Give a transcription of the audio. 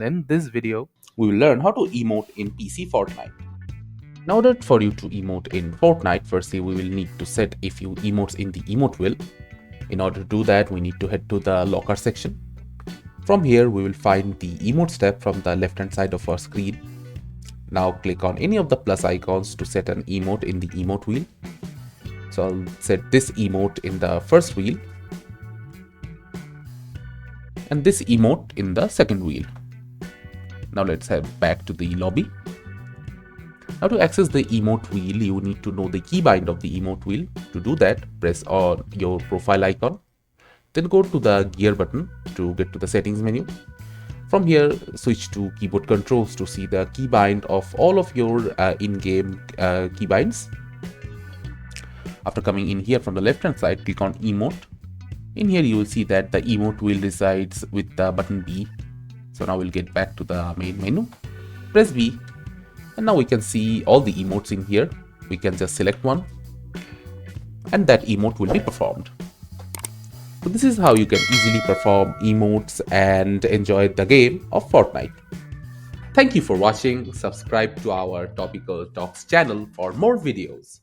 In this video, we will learn how to emote in PC Fortnite. in order for you to emote in Fortnite, firstly we will need to set a few emotes in the emote wheel. In order to do that, we need to head to the locker section. From here, we will find the emotes tab from the left hand side of our screen. Now click on any of the plus icons to set an emote in the emote wheel. So I'll set this emote in the first wheel and this emote in the second wheel. Now let's head back to the lobby. Now to access the emote wheel, you need to know the keybind of the emote wheel. To do that, press on your profile icon. Then go to the gear button to get to the settings menu. From here, switch to keyboard controls to see the keybind of all of your in-game keybinds. After coming in here from the left hand side, click on emote. In here you will see that the emote wheel resides with the button B. So now we'll get back to the main menu. Press B. And now we can see all the emotes in here. We can just select one and that emote will be performed. So this is how you can easily perform emotes and enjoy the game of Fortnite. Thank you for watching. Subscribe to our Topical Talks channel for more videos.